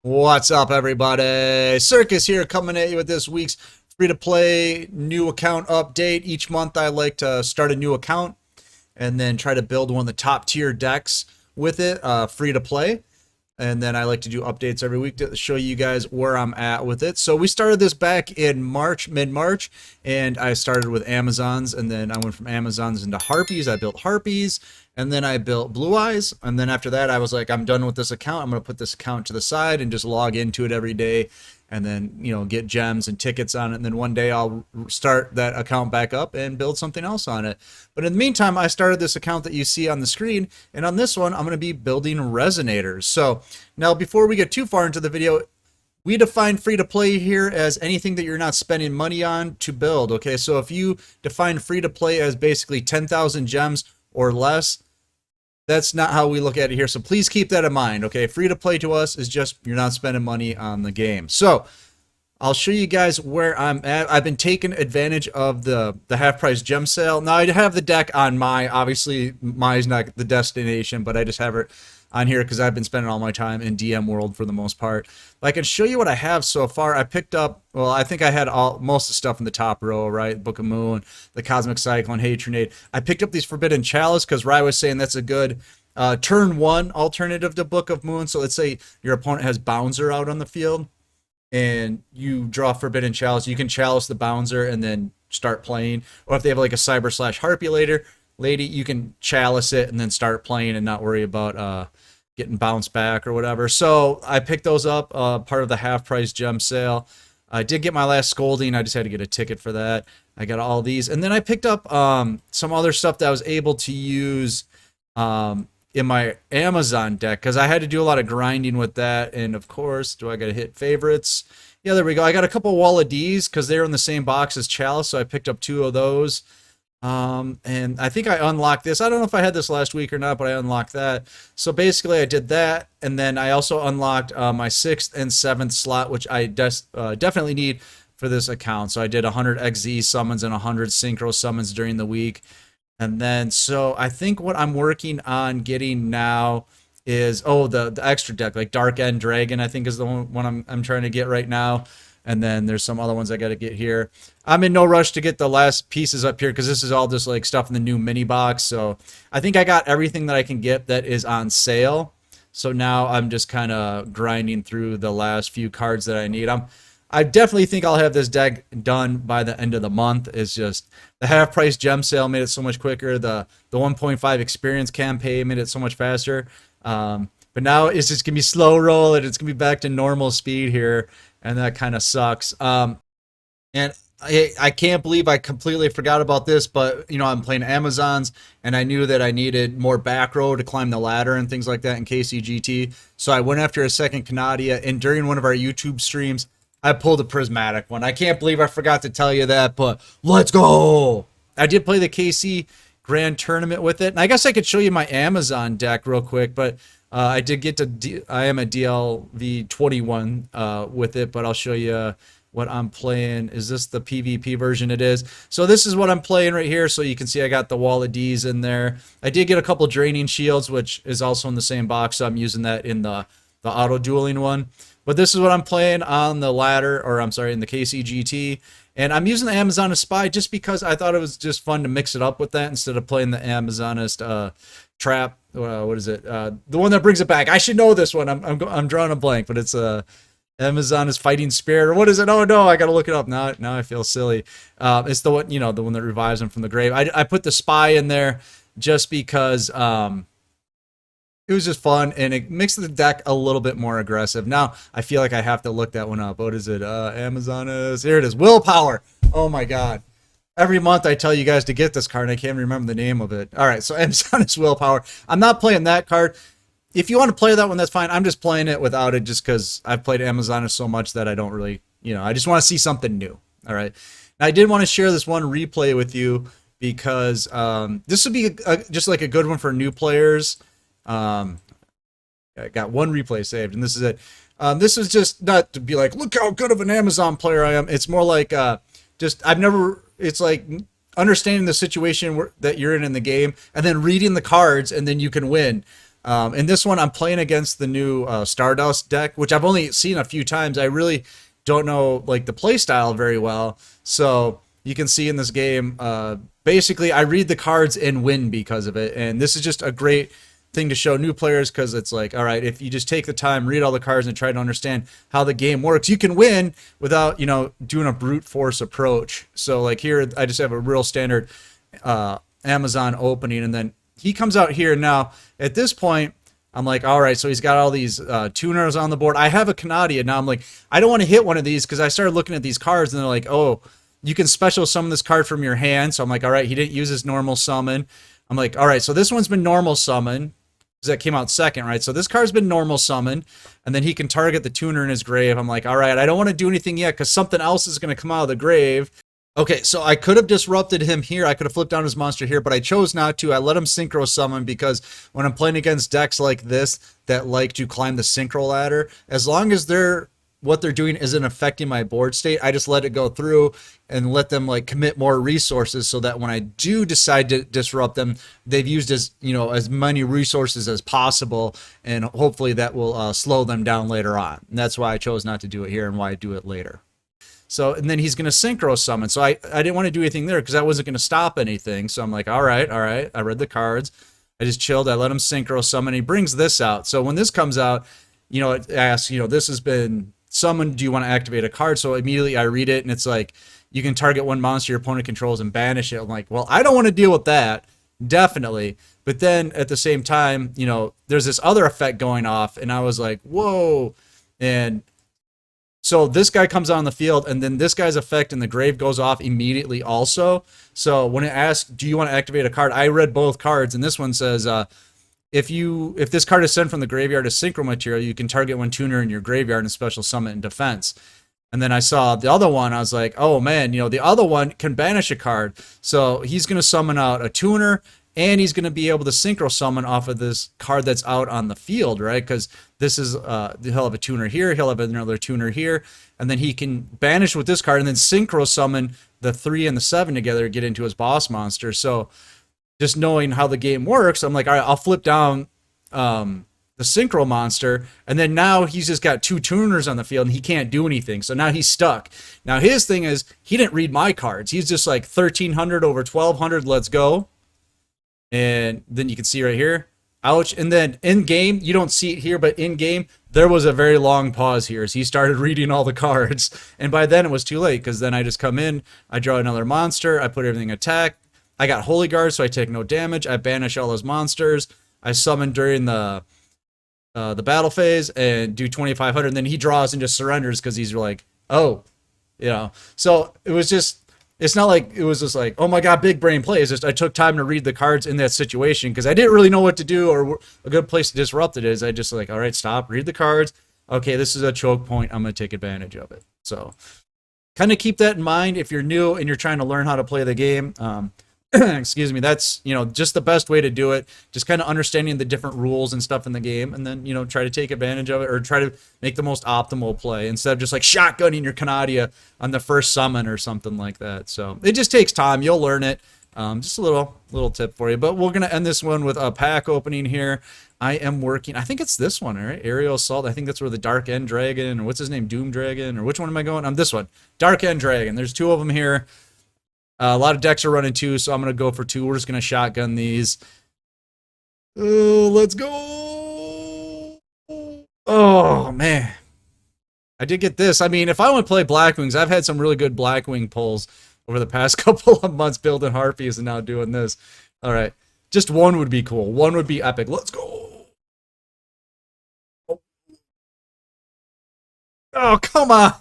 What's up, everybody? Circus here, coming at you with this week's free-to-play new account update. Each month I like to start a new account and then try to build one of the top tier decks with it, free-to-play. And then I like to do updates every week to show you guys where I'm at with it. So we started this back in March, mid-March, and I started with Amazons, and then I went from Amazons into Harpies. I built Harpies, and then I built Blue Eyes, and then after that I was like, I'm done with this account. I'm going to put this account to the side and just log into it every day, and then, you know, get gems and tickets on it, and then one day I'll start that account back up and build something else on it. But in the meantime, I started this account that you see on the screen, and on this one I'm going to be building resonators. So now, before we get too far into the video, we define free to play here as anything that you're not spending money on to build. Okay, so if you define free to play as basically 10,000 gems or less, that's not how we look at it here. So please keep that in mind. Okay, free to play to us is just you're not spending money on the game. So I'll show you guys where I'm at. I've been taking advantage of the half price gem sale. Now I have the deck on obviously is not the destination, but I just have it on here because I've been spending all my time in DM World for the most part. But I can show you what I have so far. I picked up, well, I think I had most of the stuff in the top row, right? Book of Moon, the Cosmic Cyclone, Hatronade. I picked up these Forbidden Chalice because Rye was saying that's a good turn one alternative to Book of Moon. So let's say your opponent has Bouncer out on the field and you draw Forbidden Chalice. You can Chalice the Bouncer and then start playing. Or if they have like a Cyber/Harpy lady, you can Chalice it and then start playing and not worry about getting bounced back or whatever. So I picked those up, part of the half price gem sale. I did get my last Scolding. I just had to get a ticket for that. I got all these. And then I picked up some other stuff that I was able to use in my Amazon deck because I had to do a lot of grinding with that. And of course, do I got to hit favorites? Yeah, there we go. I got a couple Wall of D's because they're in the same box as Chalice, so I picked up 2 of those. And I think I unlocked this. I don't know if I had this last week or not, but I unlocked that. So basically I did that, and then I also unlocked my 6th and 7th slot, which I definitely need for this account. So I did 100 XZ summons and 100 synchro summons during the week. And then, so I think what I'm working on getting now is, the extra deck, like Dark End Dragon, I think is the one I'm trying to get right now. And then there's some other ones I got to get here. I'm in no rush to get the last pieces up here because this is all just like stuff in the new mini box. So I think I got everything that I can get that is on sale. So now I'm just kind of grinding through the last few cards that I need. I definitely think I'll have this deck done by the end of the month. It's just the half price gem sale made it so much quicker. The 1.5 experience campaign made it so much faster. But now it's just gonna be slow roll and it's gonna be back to normal speed here. And that kind of sucks. And I can't believe I completely forgot about this, but, you know, I'm playing Amazons, and I knew that I needed more back row to climb the ladder and things like that in KCGT. So I went after a second Canadia, and during one of our YouTube streams, I pulled a prismatic one. I can't believe I forgot to tell you that, but let's go! I did play the KC Grand Tournament with it, and I guess I could show you my Amazon deck real quick, but I did get to, I am a DLV 21 with it, but I'll show you what I'm playing. Is this the PvP version? It is. So this is what I'm playing right here. So you can see I got the Wall of D's in there. I did get a couple Draining Shields, which is also in the same box. So I'm using that in the auto dueling one. But this is what I'm playing on the ladder, or I'm sorry, in the KCGT. And I'm using the Amazonist Spy just because I thought it was just fun to mix it up with that instead of playing the Amazonist Trap. What is it? The one that brings it back. I should know this one. I'm drawing a blank, but it's Amazonist Fighting Spirit, or what is it? Oh no, I gotta look it up now. Now I feel silly. It's the one, you know, the one that revives him from the grave. I put the Spy in there just because it was just fun, and it makes the deck a little bit more aggressive. Now, I feel like I have to look that one up. What is it? Amazonist. Here it is. Willpower. Oh, my God. Every month I tell you guys to get this card, and I can't remember the name of it. All right, so Amazonist Willpower. I'm not playing that card. If you want to play that one, that's fine. I'm just playing it without it just because I've played Amazonist so much that I don't really, you know, I just want to see something new. All right. Now, I did want to share this one replay with you because this would be just like a good one for new players. I got one replay saved, and this is it. This is just not to be like, look how good of an Amazon player I am. It's more like it's like understanding the situation that you're in the game, and then reading the cards, and then you can win. In this one, I'm playing against the new Stardust deck, which I've only seen a few times. I really don't know like the play style very well. So you can see in this game, basically, I read the cards and win because of it. And this is just a great thing to show new players because it's like, all right, if you just take the time, read all the cards, and try to understand how the game works, you can win without, doing a brute force approach. So like here, I just have a real standard Amazon opening, and then he comes out here. Now at this point, I'm like, all right, so he's got all these tuners on the board. I have a Canadia. Now I'm like, I don't want to hit one of these because I started looking at these cards and they're like, oh, you can special summon this card from your hand. So I'm like, all right, he didn't use his normal summon. I'm like, all right, so this one's been normal summon because that came out second, right? So this card's been normal summon, and then he can target the tuner in his grave. I'm like, all right, I don't want to do anything yet because something else is going to come out of the grave. Okay, so I could have disrupted him here. I could have flipped down his monster here, but I chose not to. I let him synchro summon because when I'm playing against decks like this that like to climb the synchro ladder, as long as what they're doing isn't affecting my board state, I just let it go through and let them like commit more resources so that when I do decide to disrupt them, they've used as many resources as possible, and hopefully that will slow them down later on. And that's why I chose not to do it here and why I do it later. So, and then he's going to synchro summon. So I didn't want to do anything there because I wasn't going to stop anything. So I'm like, all right. I read the cards. I just chilled. I let him synchro summon. He brings this out. So when this comes out, it asks, this has been summoned. Do you want to activate a card? So immediately I read it and it's like, you can target one monster your opponent controls and banish it. I'm like, well, I don't want to deal with that. Definitely. But then at the same time, there's this other effect going off and I was like, whoa. And so this guy comes on the field, and then this guy's effect in the grave goes off immediately also. So when it asks, do you want to activate a card? I read both cards, and this one says, if this card is sent from the graveyard as synchro material, you can target one tuner in your graveyard and special summon in defense. And then I saw the other one. I was like, oh, man, the other one can banish a card. So he's going to summon out a tuner, and he's going to be able to synchro summon off of this card that's out on the field, right? Because this is, he'll have a tuner here, he'll have another tuner here, and then he can banish with this card and then synchro summon the 3 and the 7 together to get into his boss monster. So just knowing how the game works, I'm like, all right, I'll flip down the synchro monster, and then now he's just got 2 tuners on the field and he can't do anything. So now he's stuck. Now his thing is, he didn't read my cards. He's just like 1,300 over 1,200, let's go. And then you can see right here, ouch. And then in game, you don't see it here, but in game, there was a very long pause here as he started reading all the cards. And by then it was too late because then I just come in, I draw another monster, I put everything attack. I got Holy Guard, so I take no damage. I banish all those monsters. I summon during the battle phase and do 2,500. And then he draws and just surrenders because he's like, oh, So it was just, it's not like it was just like, oh my God, big brain play. It's just I took time to read the cards in that situation because I didn't really know what to do or a good place to disrupt it is. I just like, all right, stop, read the cards. Okay, this is a choke point. I'm going to take advantage of it. So kind of keep that in mind if you're new and you're trying to learn how to play the game. Excuse me, that's just the best way to do it, just kind of understanding the different rules and stuff in the game, and then try to take advantage of it or try to make the most optimal play instead of just like shotgunning your Canadia on the first summon or something like that. So it just takes time, you'll learn it. Just a little tip for you, but we're gonna end this one with a pack opening here. I am working, I think it's this one, right? Aerial Assault. I think that's where the Dark End Dragon, or what's his name, Doom Dragon, or which one am I going? This one, Dark End Dragon. There's 2 of them here. A lot of decks are running 2, so I'm going to go for 2. We're just going to shotgun these. Oh, let's go. Oh, man. I did get this. I mean, if I want to play Blackwings, I've had some really good Blackwing pulls over the past couple of months building Harpies and now doing this. All right. Just 1 would be cool. 1 would be epic. Let's go. Oh, come on.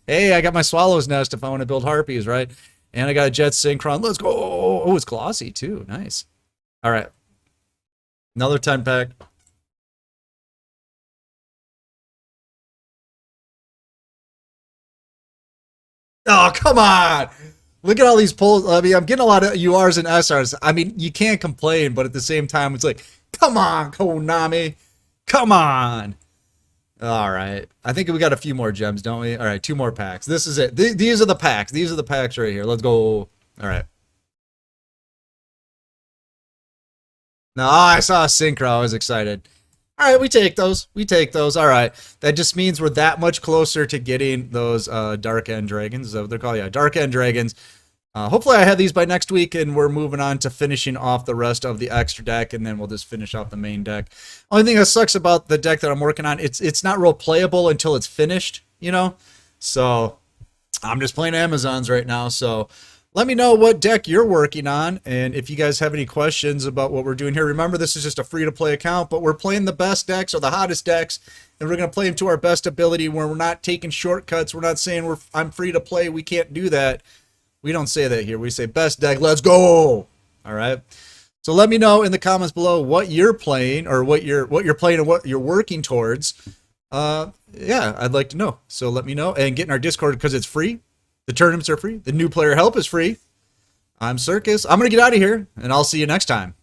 Hey, I got my Swallow's Nest if I want to build Harpies, right? And I got a Jet Synchron. Let's go. Oh, it's glossy too. Nice. All right. Another 10 pack. Oh, come on. Look at all these pulls. I mean, I'm getting a lot of URs and SRs. I mean, you can't complain, but at the same time, it's like, come on, Konami. Come on. All right. I think we got a few more gems, don't we? All right, 2 more packs. This is it. These are the packs. These are the packs right here. Let's go. All right. No, I saw a synchro. I was excited. All right, we take those. We take those. All right. That just means we're that much closer to getting those Dark End Dragons. Is that what they're called? Yeah, Dark End Dragons. Hopefully I have these by next week, and we're moving on to finishing off the rest of the extra deck, and then we'll just finish off the main deck. Only thing that sucks about the deck that I'm working on, it's not real playable until it's finished, you know? So I'm just playing Amazons right now, so let me know what deck you're working on, and if you guys have any questions about what we're doing here. Remember, this is just a free-to-play account, but we're playing the best decks or the hottest decks, and we're going to play them to our best ability where we're not taking shortcuts. We're not saying I'm free to play. We can't do that. We don't say that here. We say best deck, let's go. All right. So let me know in the comments below what you're playing or what you're playing and what you're working towards. Yeah, I'd like to know. So let me know and get in our Discord because it's free. The tournaments are free. The new player help is free. I'm Circus. I'm going to get out of here and I'll see you next time.